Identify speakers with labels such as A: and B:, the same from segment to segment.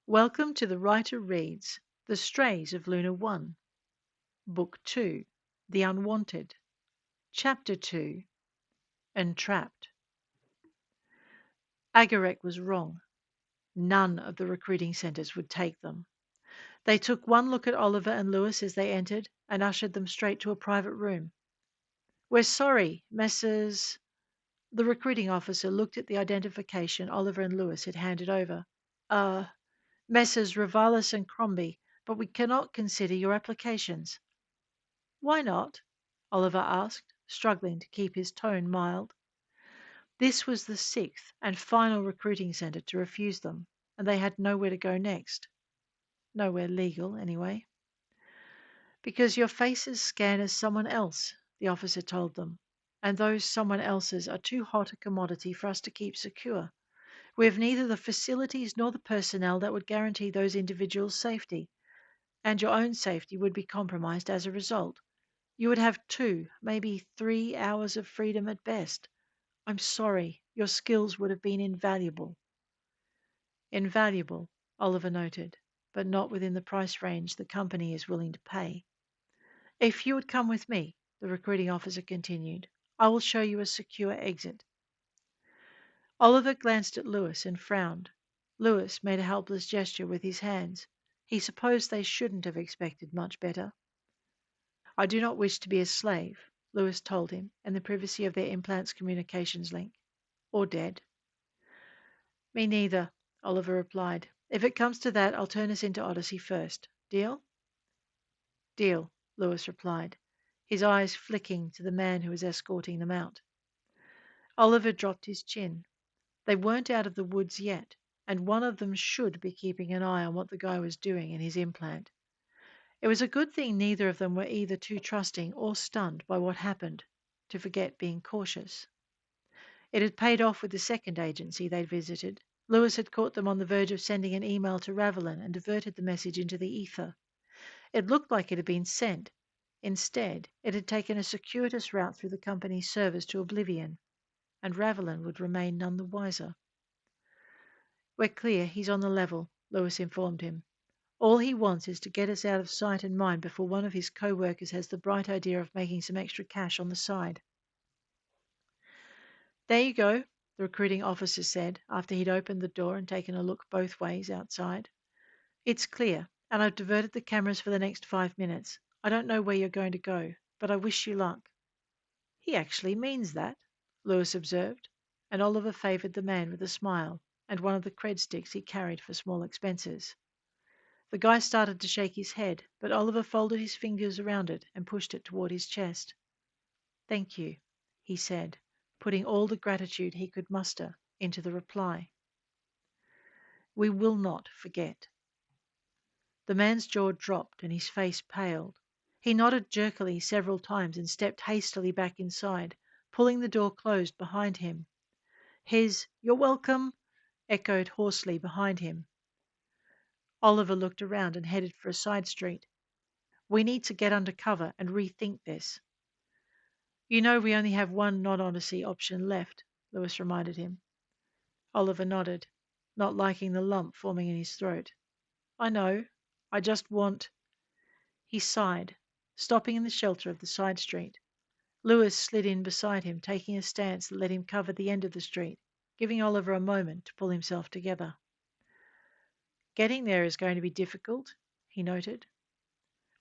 A: Welcome to the writer reads The Strays of Lunar One, Book 2, The Unwanted, Chapter 2, Entrapped. Agarek was wrong. None of the recruiting centres would take them. They took one look at Oliver and Lewis as they entered and ushered them straight to a private room. We're sorry, Messrs. The recruiting officer looked at the identification Oliver and Lewis had handed over. Uh, Messrs. Ravalis and Crombie, but we cannot consider your applications. Why not? Oliver asked, struggling to keep his tone mild. This was the sixth and final recruiting centre to refuse them, and they had nowhere to go next. Nowhere legal, anyway. Because your faces scan as someone else, the officer told them, and those someone else's are too hot a commodity for us to keep secure. We have neither the facilities nor the personnel that would guarantee those individuals' safety, and your own safety would be compromised as a result. You would have 2, maybe 3 hours of freedom at best. I'm sorry, your skills would have been invaluable. Invaluable, Oliver noted, but not within the price range the company is willing to pay. If you would come with me, the recruiting officer continued, I will show you a secure exit. Oliver glanced at Lewis and frowned. Lewis made a helpless gesture with his hands. He supposed they shouldn't have expected much better. I do not wish to be a slave, Lewis told him in the privacy of their implant's communications link. Or dead. Me neither, Oliver replied. If it comes to that, I'll turn us into Odyssey first. Deal? Deal, Lewis replied, his eyes flicking to the man who was escorting them out. Oliver dropped his chin. They weren't out of the woods yet, and one of them should be keeping an eye on what the guy was doing in his implant. It was a good thing neither of them were either too trusting or stunned by what happened to forget being cautious. It had paid off with the second agency they'd visited. Lewis had caught them on the verge of sending an email to Ravelin and diverted the message into the ether. It looked like it had been sent. Instead, it had taken a circuitous route through the company's servers to oblivion, and Ravelin would remain none the wiser. We're clear, he's on the level, Lewis informed him. All he wants is to get us out of sight and mind before one of his co-workers has the bright idea of making some extra cash on the side. There you go, the recruiting officer said after he'd opened the door and taken a look both ways outside. It's clear, and I've diverted the cameras for the next 5 minutes. I don't know where you're going to go, but I wish you luck. He actually means that, Lewis observed, and Oliver favoured the man with a smile and one of the cred sticks he carried for small expenses. The guy started to shake his head, but Oliver folded his fingers around it and pushed it toward his chest. Thank you, he said, putting all the gratitude he could muster into the reply. We will not forget. The man's jaw dropped and his face paled. He nodded jerkily several times and stepped hastily back inside, pulling the door closed behind him. His "You're welcome" echoed hoarsely behind him. Oliver looked around and headed for a side street. We need to get under cover and rethink this. You know we only have one non-Odyssey option left, Lewis reminded him. Oliver nodded, not liking the lump forming in his throat. I know. I just want. He sighed, stopping in the shelter of the side street. Lewis slid in beside him, taking a stance that let him cover the end of the street, giving Oliver a moment to pull himself together. Getting there is going to be difficult, he noted.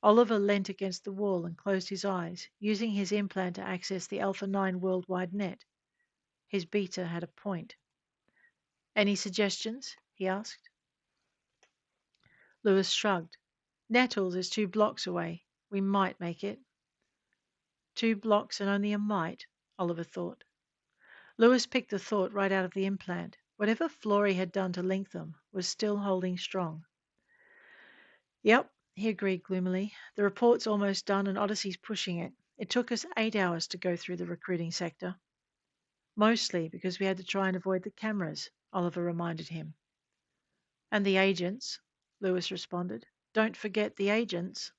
A: Oliver leant against the wall and closed his eyes, using his implant to access the Alpha 9 worldwide net. His beta had a point. Any suggestions? He asked. Lewis shrugged. Nettles is 2 blocks away. We might make it. 2 blocks and only a might, Oliver thought. Lewis picked the thought right out of the implant. Whatever Florey had done to link them was still holding strong. Yep, he agreed gloomily. The report's almost done and Odyssey's pushing it. It took us 8 hours to go through the recruiting sector. Mostly because we had to try and avoid the cameras, Oliver reminded him. And the agents, Lewis responded. Don't forget the agents.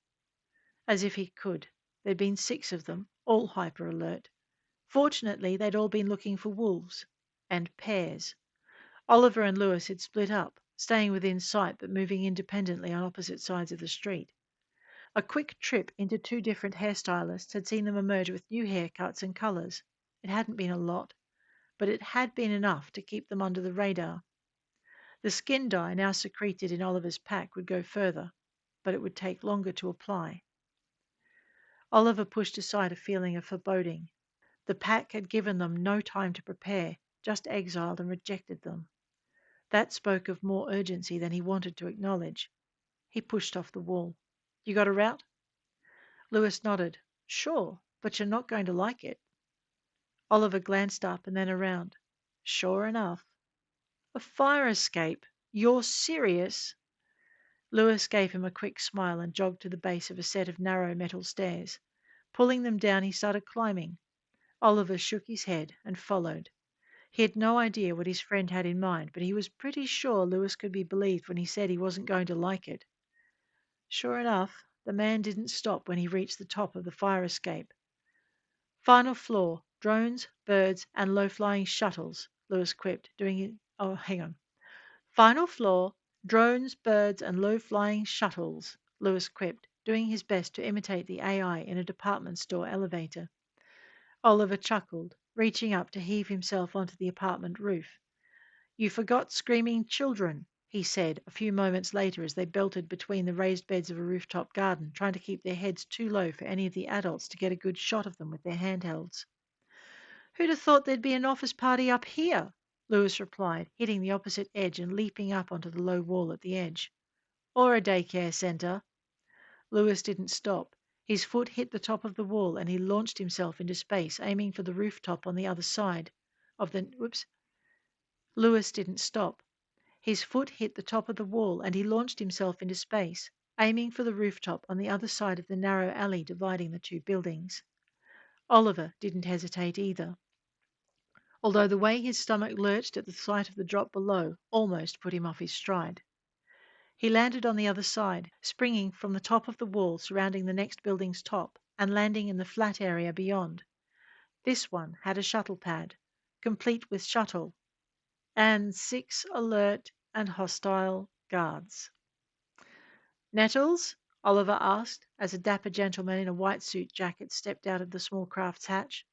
A: As if he could. There'd been 6 of them, all hyper alert. Fortunately, they'd all been looking for wolves. And pairs. Oliver and Lewis had split up, staying within sight but moving independently on opposite sides of the street. A quick trip into two different hairstylists had seen them emerge with new haircuts and colours. It hadn't been a lot, but it had been enough to keep them under the radar. The skin dye now secreted in Oliver's pack would go further, but it would take longer to apply. Oliver pushed aside a feeling of foreboding. The pack had given them no time to prepare, just exiled and rejected them. That spoke of more urgency than he wanted to acknowledge. He pushed off the wall. You got a route? Lewis nodded. Sure, but you're not going to like it. Oliver glanced up and then around. Sure enough. A fire escape? You're serious? Lewis gave him a quick smile and jogged to the base of a set of narrow metal stairs. Pulling them down, he started climbing. Oliver shook his head and followed. He had no idea what his friend had in mind, but he was pretty sure Lewis could be believed when he said he wasn't going to like it. Sure enough, the man didn't stop when he reached the top of the fire escape. Final floor, drones, birds, and low-flying shuttles, Lewis quipped, doing it. Oh, hang on. Final floor, drones, birds, and low-flying shuttles, Lewis quipped, doing his best to imitate the AI in a department store elevator. Oliver chuckled, reaching up to heave himself onto the apartment roof. You forgot screaming children, he said a few moments later as they belted between the raised beds of a rooftop garden, trying to keep their heads too low for any of the adults to get a good shot of them with their handhelds. Who'd have thought there'd be an office party up here? Lewis replied, hitting the opposite edge and leaping up onto the low wall at the edge. Or a daycare centre. Lewis didn't stop. His foot hit the top of the wall and he launched himself into space, aiming for the rooftop on the other side of the. Whoops. Lewis didn't stop. His foot hit the top of the wall and he launched himself into space, aiming for the rooftop on the other side of the narrow alley dividing the two buildings. Oliver didn't hesitate either, although the way his stomach lurched at the sight of the drop below almost put him off his stride. He landed on the other side, springing from the top of the wall surrounding the next building's top and landing in the flat area beyond. This one had a shuttle pad, complete with shuttle, and 6 alert and hostile guards. Nettles? Oliver asked as a dapper gentleman in a white suit jacket stepped out of the small craft's hatch.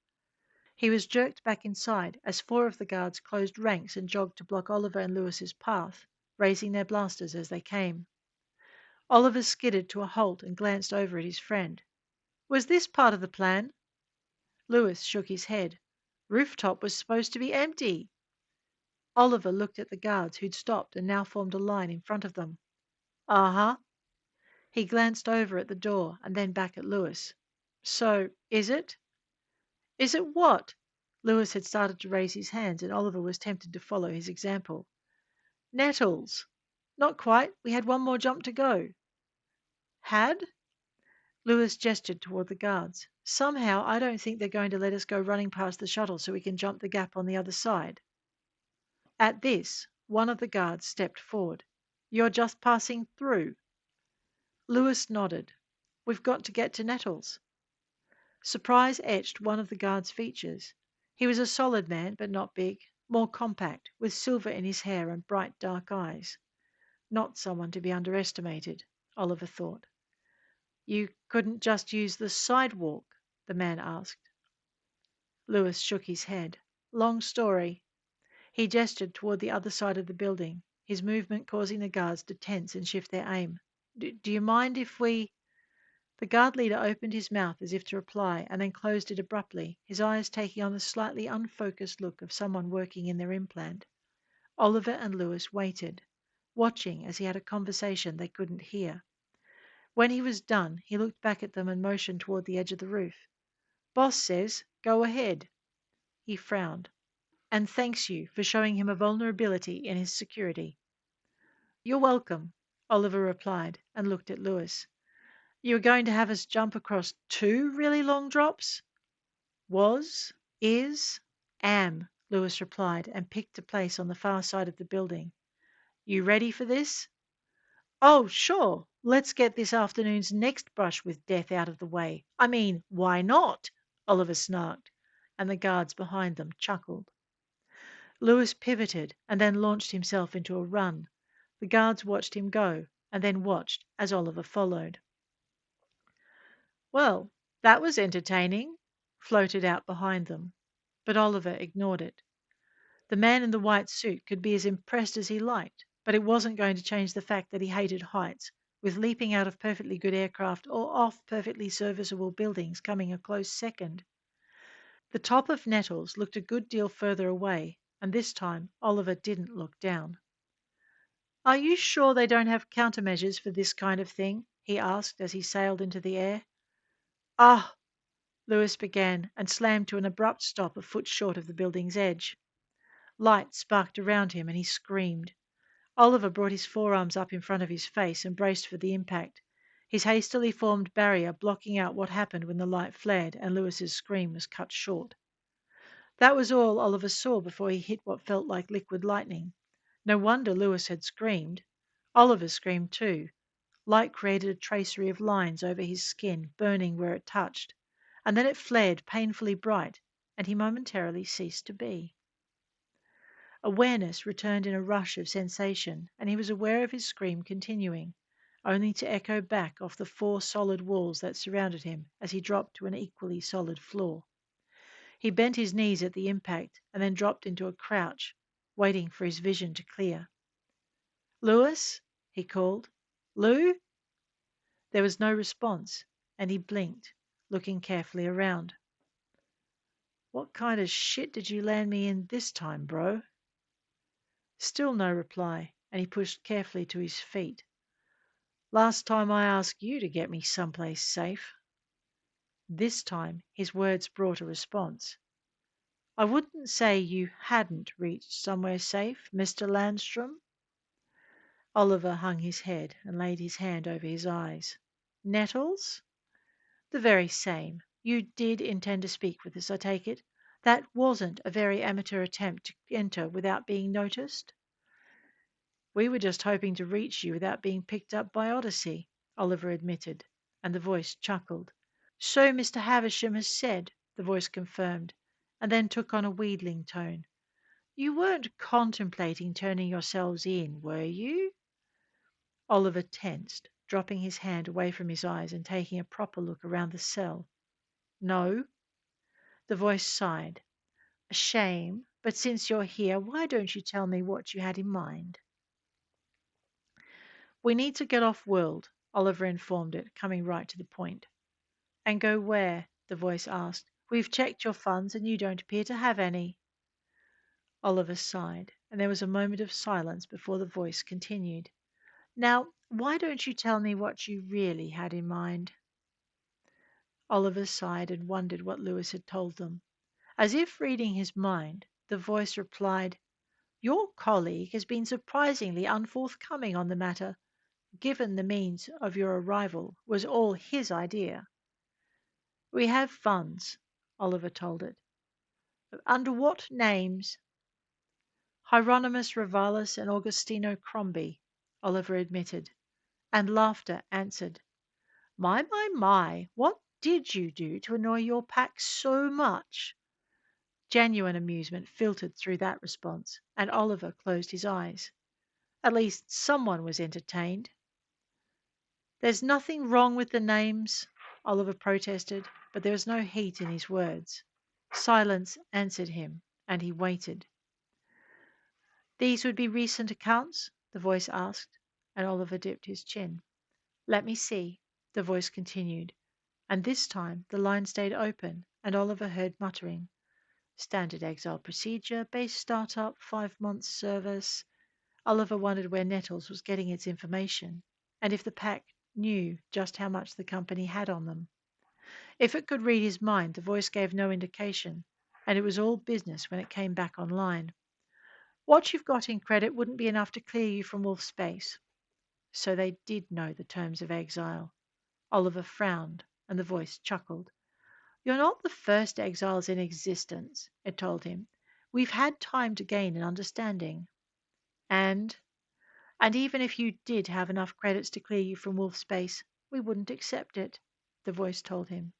A: He was jerked back inside as 4 of the guards closed ranks and jogged to block Oliver and Lewis's path, raising their blasters as they came. Oliver skidded to a halt and glanced over at his friend. Was this part of the plan? Lewis shook his head. Rooftop was supposed to be empty. Oliver looked at the guards who'd stopped and now formed a line in front of them. Uh-huh. He glanced over at the door and then back at Lewis. So, is it? Is it what? Lewis had started to raise his hands and Oliver was tempted to follow his example. Nettles. Not quite. We had one more jump to go. Had? Lewis gestured toward the guards. Somehow I don't think they're going to let us go running past the shuttle so we can jump the gap on the other side. At this, one of the guards stepped forward. You're just passing through. Lewis nodded. We've got to get to Nettles. Surprise etched one of the guard's features. He was a solid man, but not big, more compact, with silver in his hair and bright dark eyes. Not someone to be underestimated, Oliver thought. You couldn't just use the sidewalk? The man asked. Lewis shook his head. Long story. He gestured toward the other side of the building, his movement causing the guards to tense and shift their aim. Do you mind if we... The guard leader opened his mouth as if to reply and then closed it abruptly, his eyes taking on the slightly unfocused look of someone working in their implant. Oliver and Lewis waited, watching as he had a conversation they couldn't hear. When he was done, he looked back at them and motioned toward the edge of the roof. Boss says, go ahead. He frowned. And thanks you for showing him a vulnerability in his security. You're welcome, Oliver replied and looked at Lewis. You were going to have us jump across 2 really long drops? Was, is, am, Lewis replied and picked a place on the far side of the building. You ready for this? Oh, sure. Let's get this afternoon's next brush with death out of the way. I mean, why not? Oliver snarked, and the guards behind them chuckled. Lewis pivoted and then launched himself into a run. The guards watched him go, and then watched as Oliver followed. Well, that was entertaining, floated out behind them, but Oliver ignored it. The man in the white suit could be as impressed as he liked, but it wasn't going to change the fact that he hated heights, with leaping out of perfectly good aircraft or off perfectly serviceable buildings coming a close second. The top of Nettles looked a good deal further away, and this time Oliver didn't look down. "Are you sure they don't have countermeasures for this kind of thing?" he asked as he sailed into the air. "Ah!" Lewis began, and slammed to an abrupt stop a foot short of the building's edge. Light sparked around him, and he screamed. Oliver brought his forearms up in front of his face and braced for the impact, his hastily formed barrier blocking out what happened when the light flared and Lewis's scream was cut short. That was all Oliver saw before he hit what felt like liquid lightning. No wonder Lewis had screamed. Oliver screamed too. Light created a tracery of lines over his skin, burning where it touched, and then it flared painfully bright, and he momentarily ceased to be. Awareness returned in a rush of sensation, and he was aware of his scream continuing, only to echo back off the 4 solid walls that surrounded him as he dropped to an equally solid floor. He bent his knees at the impact and then dropped into a crouch, waiting for his vision to clear. "Lewis?" he called. "Lou?" There was no response, and he blinked, looking carefully around. "What kind of shit did you land me in this time, bro?" Still no reply, and he pushed carefully to his feet. "Last time I asked you to get me someplace safe." This time his words brought a response. "I wouldn't say you hadn't reached somewhere safe, Mr. Landstrom." Oliver hung his head and laid his hand over his eyes. "Nettles?" "The very same. You did intend to speak with us, I take it. That wasn't a very amateur attempt to enter without being noticed?" "We were just hoping to reach you without being picked up by Odyssey," Oliver admitted, and the voice chuckled. "So Mr. Havisham has said," the voice confirmed, and then took on a wheedling tone. "You weren't contemplating turning yourselves in, were you?" Oliver tensed, dropping his hand away from his eyes and taking a proper look around the cell. "No." The voice sighed. "A shame, but since you're here, why don't you tell me what you had in mind?" "We need to get off world," Oliver informed it, coming right to the point. "And go where?" the voice asked. "We've checked your funds, and you don't appear to have any." Oliver sighed, and there was a moment of silence before the voice continued. "Now, why don't you tell me what you really had in mind?" Oliver sighed and wondered what Lewis had told them. As if reading his mind, the voice replied, "Your colleague has been surprisingly unforthcoming on the matter, given the means of your arrival was all his idea." "We have funds," Oliver told it. "Under what names?" "Hieronymus Revalis and Augustino Crombie," Oliver admitted, and laughter answered. My, what did you do to annoy your pack so much?" Genuine amusement filtered through that response, and Oliver closed his eyes. At least someone was entertained. "There's nothing wrong with the names," Oliver protested, but there was no heat in his words. Silence answered him, and he waited. "These would be recent accounts?" the voice asked, and Oliver dipped his chin. "Let me see," the voice continued, and this time the line stayed open, and Oliver heard muttering. "Standard exile procedure, base startup, 5 months service." Oliver wondered where Nettles was getting its information, and if the pack knew just how much the company had on them. If it could read his mind, the voice gave no indication, and it was all business when it came back online. "What you've got in credit wouldn't be enough to clear you from Wolf's base." So they did know the terms of exile. Oliver frowned, and the voice chuckled. "You're not the first exiles in existence," it told him. "We've had time to gain an understanding." And and even if you did have enough credits to clear you from Wolf's base, we wouldn't accept it," the voice told him.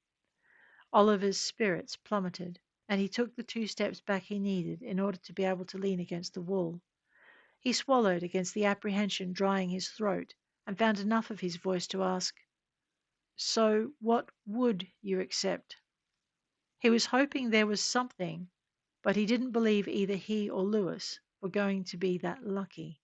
A: Oliver's spirits plummeted, and he took the 2 steps back he needed in order to be able to lean against the wall. He swallowed against the apprehension drying his throat and found enough of his voice to ask, "So what would you accept?" He was hoping there was something, but he didn't believe either he or Lewis were going to be that lucky.